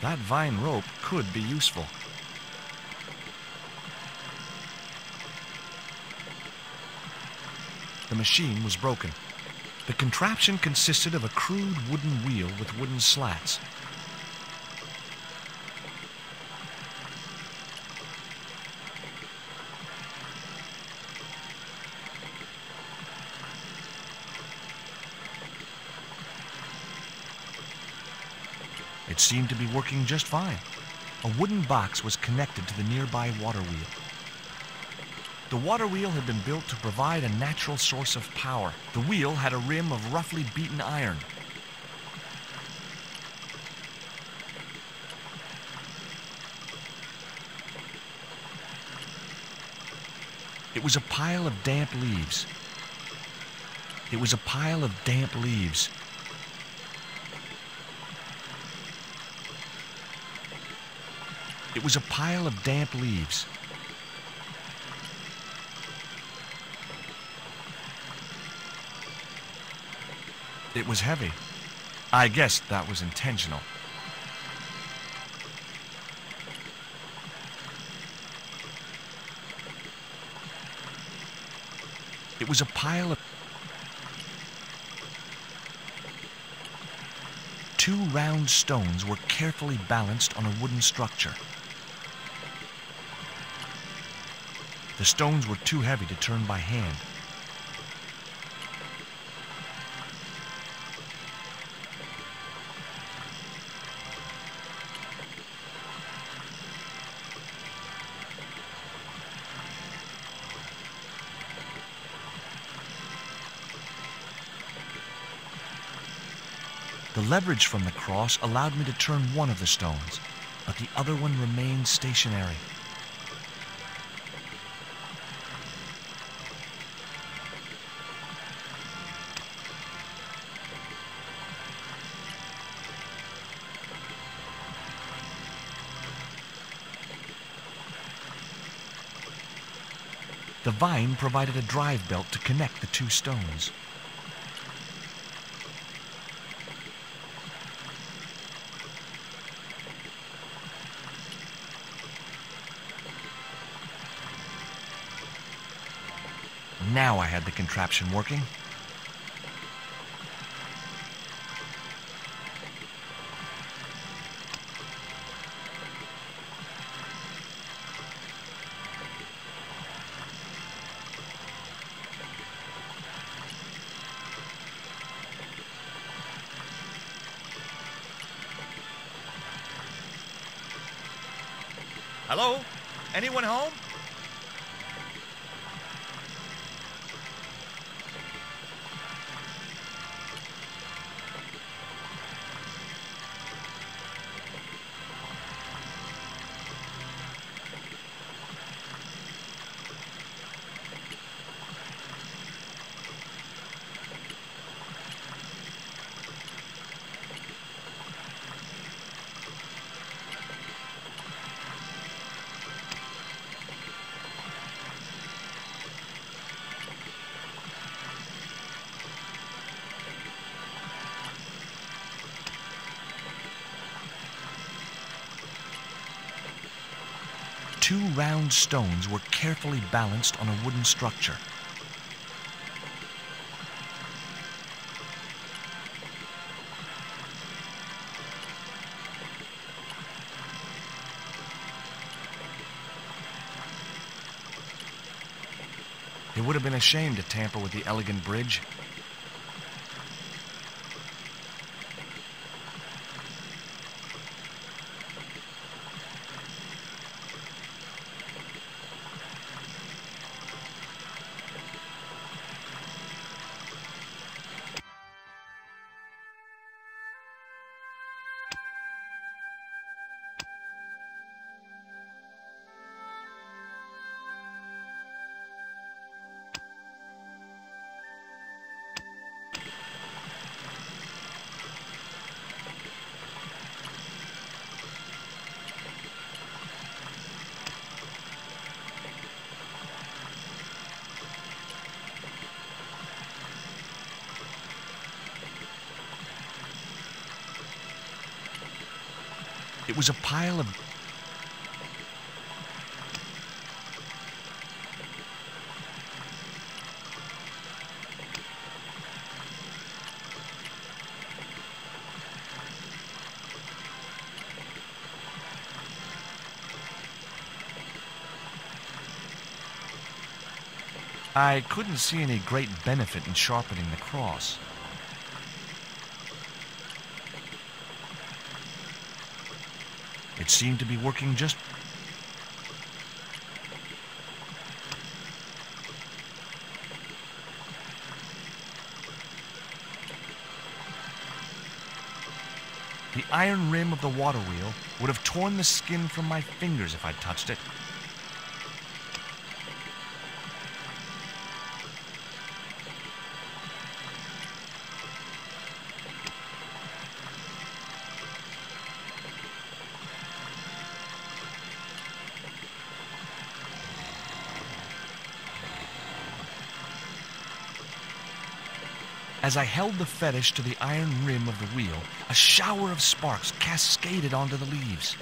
That vine rope could be useful. The machine was broken. The contraption consisted of a crude wooden wheel with wooden slats. It seemed to be working just fine. A wooden box was connected to the nearby water wheel. The water wheel had been built to provide a natural source of power. The wheel had a rim of roughly beaten iron. It was a pile of damp leaves. It was a pile of damp leaves. It was a pile of damp leaves. It was heavy. I guess that was intentional. It was a pile of... Two round stones were carefully balanced on a wooden structure. The stones were too heavy to turn by hand. The leverage from the cross allowed me to turn one of the stones, but the other one remained stationary. The vine provided a drive belt to connect the two stones. Now I had the contraption working. Hello? Anyone home? Two round stones were carefully balanced on a wooden structure. It would have been a shame to tamper with the elegant bridge. It was a pile of... I couldn't see any great benefit in sharpening the cross. It seemed to be working just... The iron rim of the water wheel would have torn the skin from my fingers if I'd touched it. As I held the fetish to the iron rim of the wheel, a shower of sparks cascaded onto the leaves.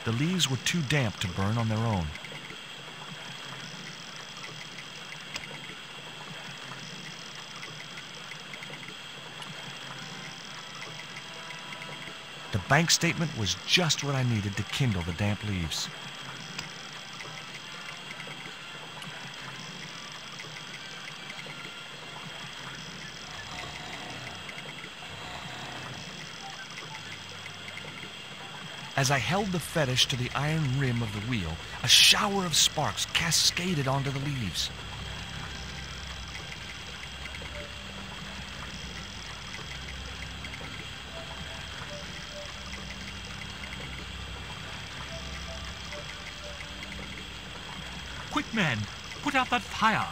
The leaves were too damp to burn on their own. The bank statement was just what I needed to kindle the damp leaves. As I held the fetish to the iron rim of the wheel, a shower of sparks cascaded onto the leaves. Quick, man, put out that fire.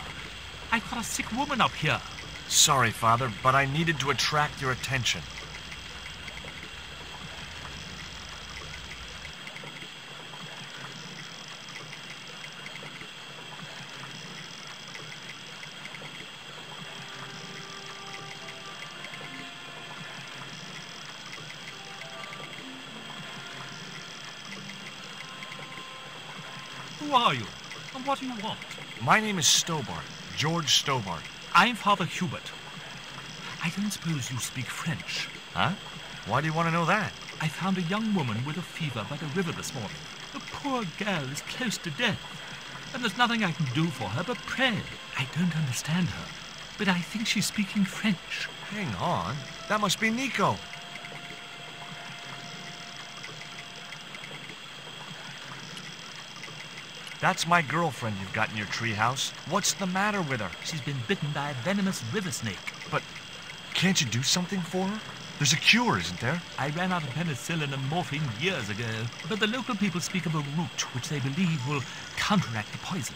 I've got a sick woman up here. Sorry, Father, but I needed to attract your attention. Who are you? And what do you want? My name is Stobart, George Stobart. I'm Father Hubert. I don't suppose you speak French. Huh? Why do you want to know that? I found a young woman with a fever by the river this morning. The poor girl is close to death, and there's nothing I can do for her but pray. I don't understand her, but I think she's speaking French. Hang on. That must be Nico. That's my girlfriend you've got in your treehouse. What's the matter with her? She's been bitten by a venomous river snake. But can't you do something for her? There's a cure, isn't there? I ran out of penicillin and morphine years ago, but the local people speak of a root which they believe will counteract the poison.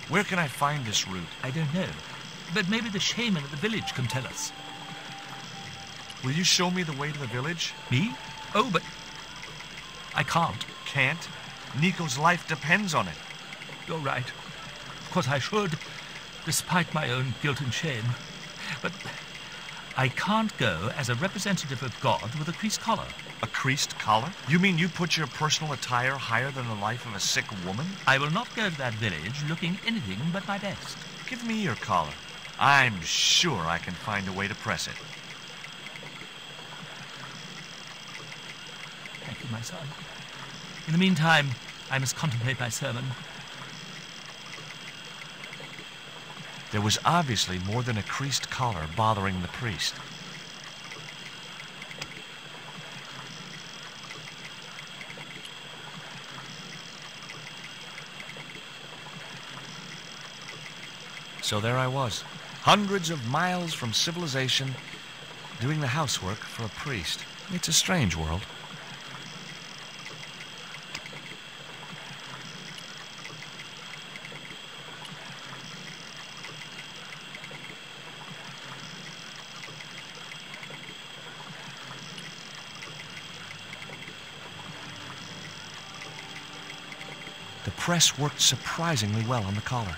Where can I find this root? I don't know, but maybe the shaman of the village can tell us. Will you show me the way to the village? Me? Oh, but I can't. Can't? Nico's life depends on it. You're right. Of course I should, despite my own guilt and shame. But I can't go as a representative of God with a creased collar. A creased collar? You mean you put your personal attire higher than the life of a sick woman? I will not go to that village looking anything but my best. Give me your collar. I'm sure I can find a way to press it. Thank you, my son. In the meantime, I must contemplate my sermon. There was obviously more than a creased collar bothering the priest. So there I was, hundreds of miles from civilization, doing the housework for a priest. It's a strange world. The press worked surprisingly well on the collar.